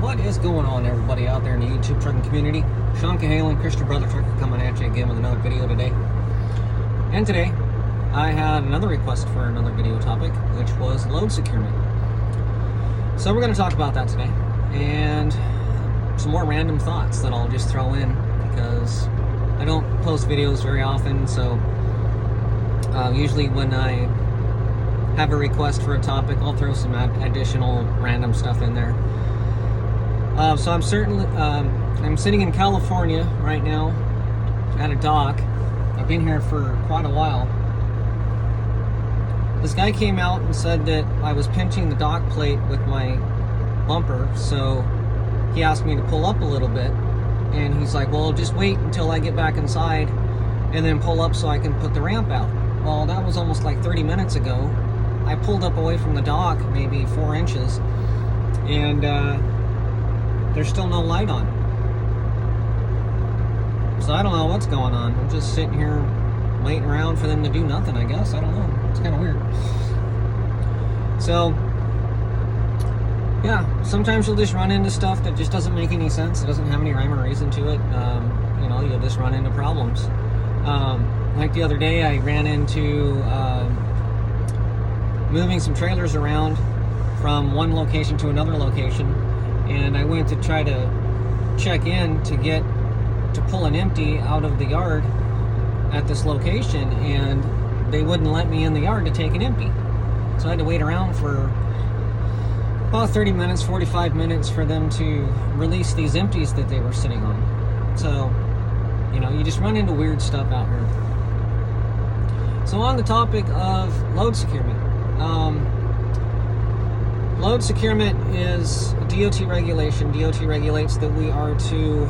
What is going on, everybody out there in the YouTube trucking community? Sean Cahalan, Christian Brother Trucker, coming at you again with another video today. And today, I had another request for another video topic, which was load securement. So we're going to talk about that today, and some more random thoughts that I'll just throw in, because I don't post videos very often, so usually when I have a request for a topic, I'll throw some additional random stuff in there. So I'm sitting in California right now at a dock. I've been here for quite a while. This guy came out and said that I was pinching the dock plate with my bumper, so he asked me to pull up a little bit, and he's like, well, just wait until I get back inside and then pull up so I can put the ramp out. Well, that was almost like 30 minutes ago. I pulled up away from the dock maybe 4 inches, and there's still no light on. So I don't know what's going on. I'm just sitting here waiting around for them to do nothing, I guess. I don't know. It's kind of weird. So, yeah, sometimes you'll just run into stuff that just doesn't make any sense. It doesn't have any rhyme or reason to it. You'll just run into problems. Like the other day, I ran into moving some trailers around from one location to another location, and I went to try to check in to pull an empty out of the yard at this location, and they wouldn't let me in the yard to take an empty. So I had to wait around for about 30 minutes, 45 minutes for them to release these empties that they were sitting on. So, you just run into weird stuff out here. So on the topic of load securement. Load securement is a DOT regulation. DOT regulates that we are to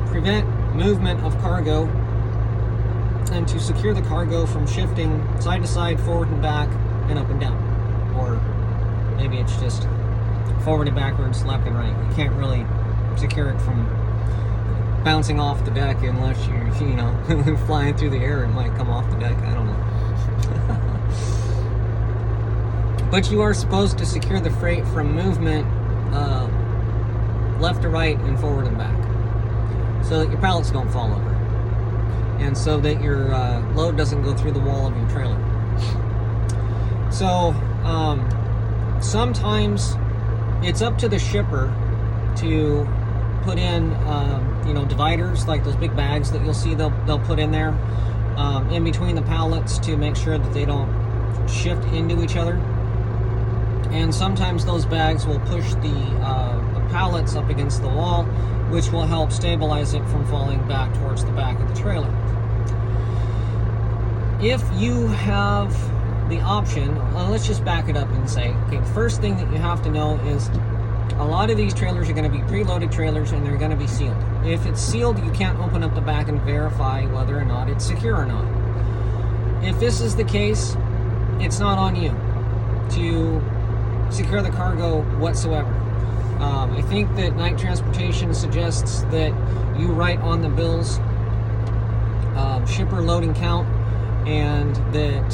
prevent movement of cargo and to secure the cargo from shifting side to side, forward and back, and up and down. Or maybe it's just forward and backwards, left and right. You can't really secure it from bouncing off the deck unless you're, flying through the air. It might come off the deck. I don't know. But you are supposed to secure the freight from movement left to right and forward and back, so that your pallets don't fall over, and so that your load doesn't go through the wall of your trailer. So sometimes it's up to the shipper to put in dividers, like those big bags that you'll see they'll put in there in between the pallets to make sure that they don't shift into each other. And sometimes those bags will push the pallets up against the wall, which will help stabilize it from falling back towards the back of the trailer. If you have the option, let's just back it up and say, okay, the first thing that you have to know is a lot of these trailers are going to be preloaded trailers, and they're going to be sealed. If it's sealed, you can't open up the back and verify whether or not it's secure or not. If this is the case, it's not on you to secure the cargo whatsoever. I think that Night Transportation suggests that you write on the bills shipper loading count, and that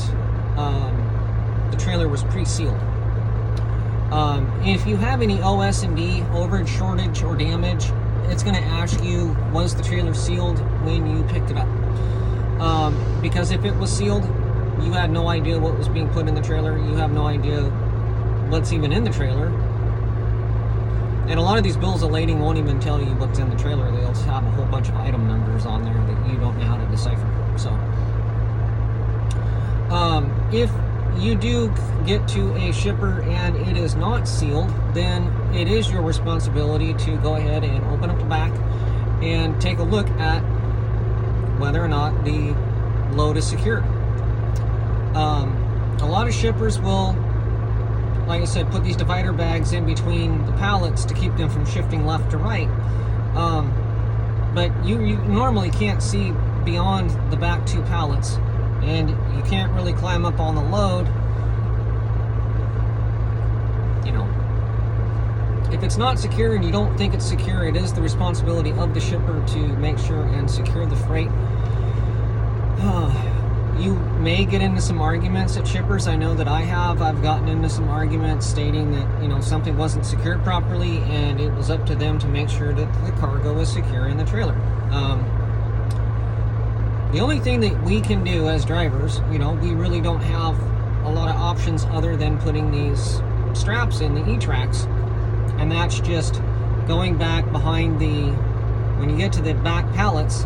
the trailer was pre-sealed. If you have any OS&D, overage, shortage, or damage, it's going to ask you, was the trailer sealed when you picked it up? Because if it was sealed, you had no idea what was being put in the trailer. You have no idea what's even in the trailer. And a lot of these bills of lading won't even tell you what's in the trailer. They'll have a whole bunch of item numbers on there that you don't know how to decipher. So, if you do get to a shipper and it is not sealed, then it is your responsibility to go ahead and open up the back and take a look at whether or not the load is secured. A lot of shippers will, like I said, put these divider bags in between the pallets to keep them from shifting left to right. But you normally can't see beyond the back 2 pallets, and you can't really climb up on the load. If it's not secure and you don't think it's secure, it is the responsibility of the shipper to make sure and secure the freight. You may get into some arguments at shippers. I know that I have. I've gotten into some arguments stating that, you know, something wasn't secured properly and it was up to them to make sure that the cargo was secure in the trailer. The only thing that we can do as drivers, you know, we really don't have a lot of options other than putting these straps in the E-tracks, and that's just going back behind the, when you get to the back pallets,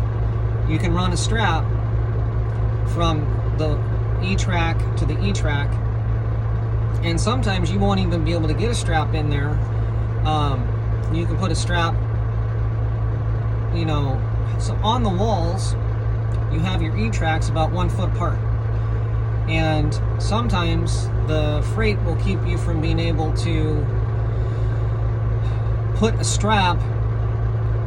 you can run a strap from the E-track to the E-track, and sometimes you won't even be able to get a strap in there. You can put a strap, you know, so on the walls you have your E-tracks about 1 foot apart, and sometimes the freight will keep you from being able to put a strap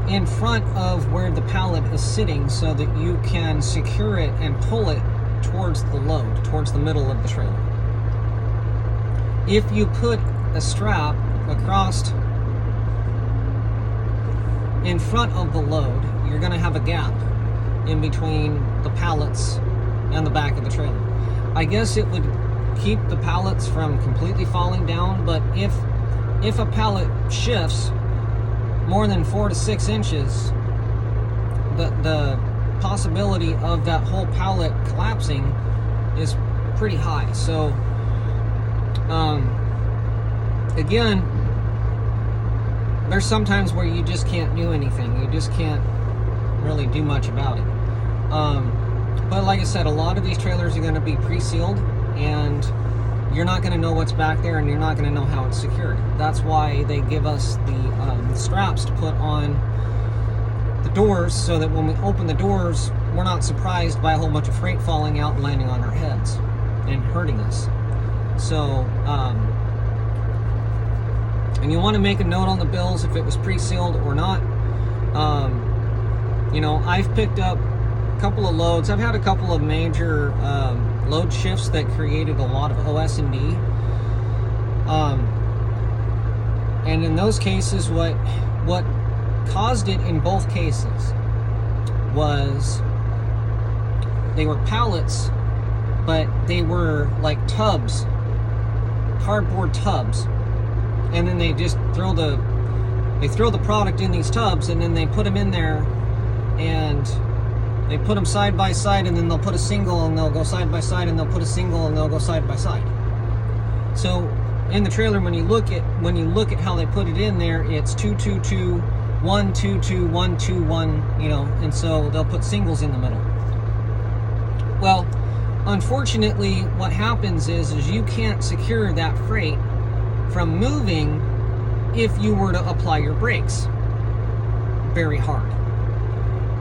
in front of where the pallet is sitting so that you can secure it and pull it towards the load, towards the middle of the trailer. If you put a strap across in front of the load, you're going to have a gap in between the pallets and the back of the trailer. I guess it would keep the pallets from completely falling down, but if a pallet shifts more than 4 to 6 inches, the possibility of that whole pallet collapsing is pretty high. So again, there's sometimes where you just can't do anything. You just can't really do much about it. But like I said, a lot of these trailers are going to be pre-sealed, and you're not going to know what's back there, and you're not going to know how it's secured. That's why they give us the straps to put on the doors, so that when we open the doors, we're not surprised by a whole bunch of freight falling out and landing on our heads and hurting us. So, and you want to make a note on the bills if it was pre-sealed or not. You know, I've picked up a couple of loads. I've had a couple of major load shifts that created a lot of OS&D. And in those cases, what caused it in both cases was they were pallets, but they were like tubs, cardboard tubs, and then they just throw the product in these tubs, and then they put them in there, and they put them side by side, and then they'll put a single, and they'll go side by side, and they'll put a single, and they'll go side by side. So in the trailer, when you look at how they put it in there, it's 2 2 2 1 2 2 1 2 1, you know, and so they'll put singles in the middle. Well, unfortunately, what happens is you can't secure that freight from moving if you were to apply your brakes very hard.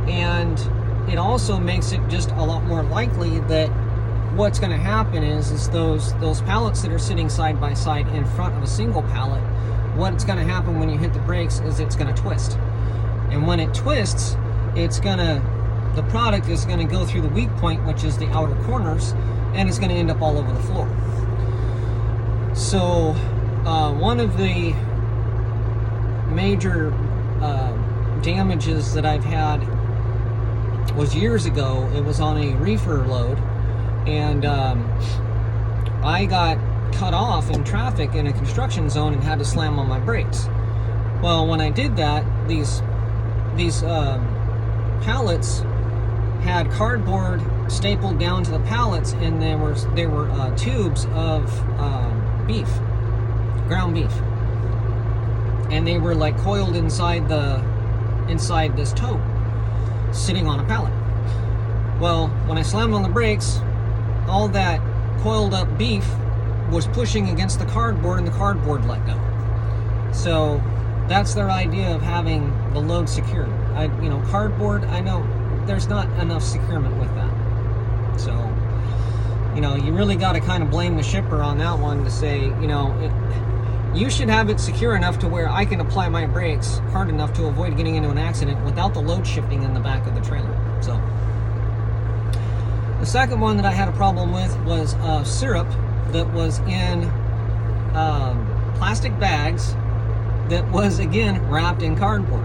And it also makes it just a lot more likely that what's going to happen is those pallets that are sitting side by side in front of a single pallet, what's going to happen when you hit the brakes is it's going to twist. And when it twists, the product is going to go through the weak point, which is the outer corners, and it's going to end up all over the floor. So one of the major damages that I've had was years ago. It was on a reefer load, and I got cut off in traffic in a construction zone and had to slam on my brakes. Well, when I did that, these pallets had cardboard stapled down to the pallets, and there were tubes of beef, ground beef, and they were like coiled inside this tote, sitting on a pallet. Well, when I slammed on the brakes, all that coiled up beef was pushing against the cardboard, and the cardboard let go. So that's their idea of having the load secured. Cardboard, I know there's not enough securement with that. So, you really got to kind of blame the shipper on that one to say, you should have it secure enough to where I can apply my brakes hard enough to avoid getting into an accident without the load shifting in the back of the trailer. So, the second one that I had a problem with was syrup that was in plastic bags that was, again, wrapped in cardboard.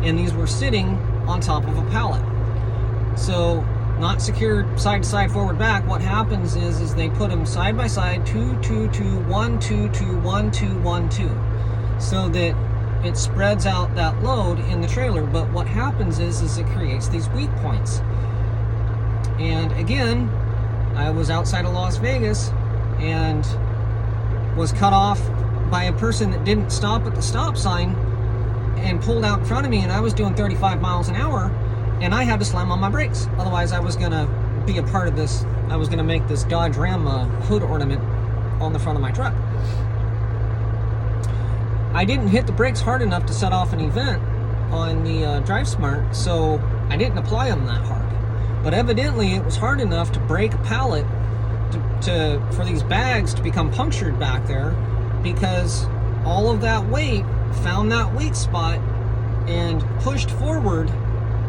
And these were sitting on top of a pallet. So not secured side to side, forward, back, what happens is they put them side by side, 2, 2, 2, 1, 2, 2, 1, 2, 1, 2, so that it spreads out that load in the trailer. But what happens is it creates these weak points. And again, I was outside of Las Vegas and was cut off by a person that didn't stop at the stop sign and pulled out in front of me, and I was doing 35 miles an hour, and I had to slam on my brakes. Otherwise, I was going to be a part of this. I was going to make this Dodge Ram hood ornament on the front of my truck. I didn't hit the brakes hard enough to set off an event on the Drive Smart, so I didn't apply them that hard. But evidently, it was hard enough to break a pallet for these bags to become punctured back there, because all of that weight found that weak spot and pushed forward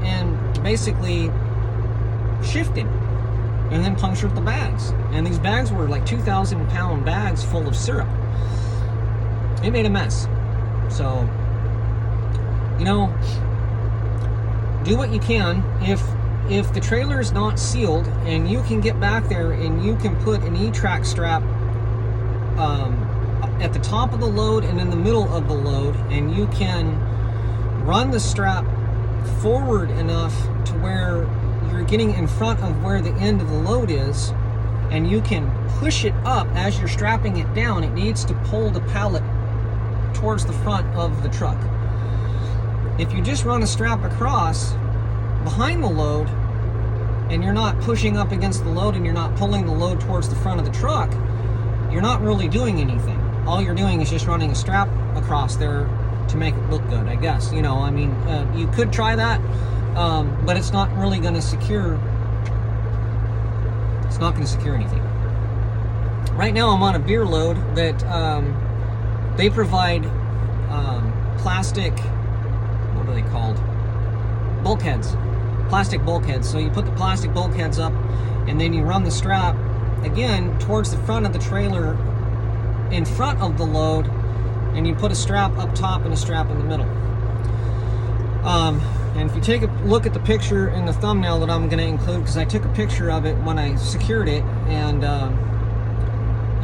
and basically shifted and then punctured the bags. And these bags were like 2,000-pound bags full of syrup. It made a mess. So, you know, do what you can. If the trailer is not sealed and you can get back there and you can put an E-track strap at the top of the load and in the middle of the load, and you can run the strap forward enough to where you're getting in front of where the end of the load is, and you can push it up as you're strapping it down, it needs to pull the pallet towards the front of the truck. If you just run a strap across behind the load and you're not pushing up against the load and you're not pulling the load towards the front of the truck, you're not really doing anything. All you're doing is just running a strap across there to make it look good, I guess. You know, I mean, you could try that, but it's not really going to secure. It's not going to secure anything. Right now, I'm on a beer load that they provide plastic. What are they called? Bulkheads. Plastic bulkheads. So you put the plastic bulkheads up, and then you run the strap again towards the front of the trailer in front of the load, and you put a strap up top and a strap in the middle. And if you take a look at the picture in the thumbnail that I'm going to include, because I took a picture of it when I secured it, and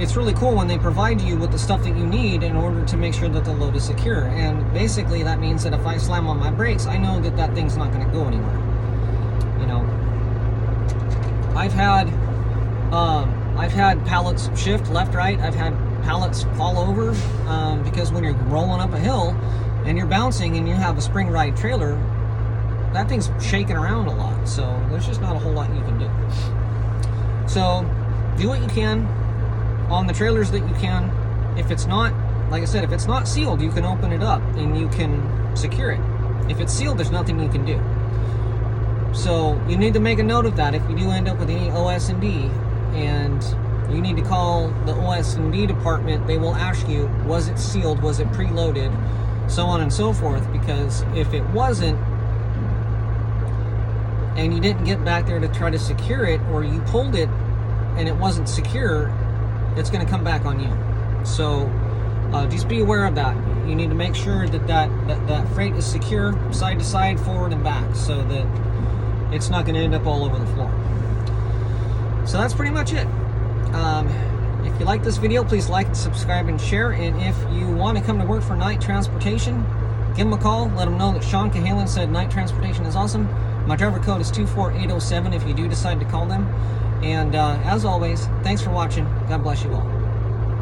it's really cool when they provide you with the stuff that you need in order to make sure that the load is secure. And basically that means that if I slam on my brakes, I know that that thing's not going to go anywhere. You know, I've had pallets shift left, right. I've had pallets fall over because when you're rolling up a hill and you're bouncing and you have a spring ride trailer, that thing's shaking around a lot. So there's just not a whole lot you can do. So do what you can on the trailers that you can. If it's not, like I said, if it's not sealed, you can open it up and you can secure it. If it's sealed, there's nothing you can do. So you need to make a note of that if you do end up with any OS&D, and you need to call the OS&D department. They will ask you, was it sealed, was it preloaded, so on and so forth, because if it wasn't, and you didn't get back there to try to secure it, or you pulled it and it wasn't secure, it's going to come back on you. So just be aware of that. You need to make sure that freight is secure, side to side, forward and back, so that it's not going to end up all over the floor. So that's pretty much it. If you like this video, please like and subscribe and share. And if you want to come to work for Night Transportation, give them a call. Let them know that Sean Cahalan said Night Transportation is awesome. My driver code is 24807 if you do decide to call them. And as always, thanks for watching. God bless you all.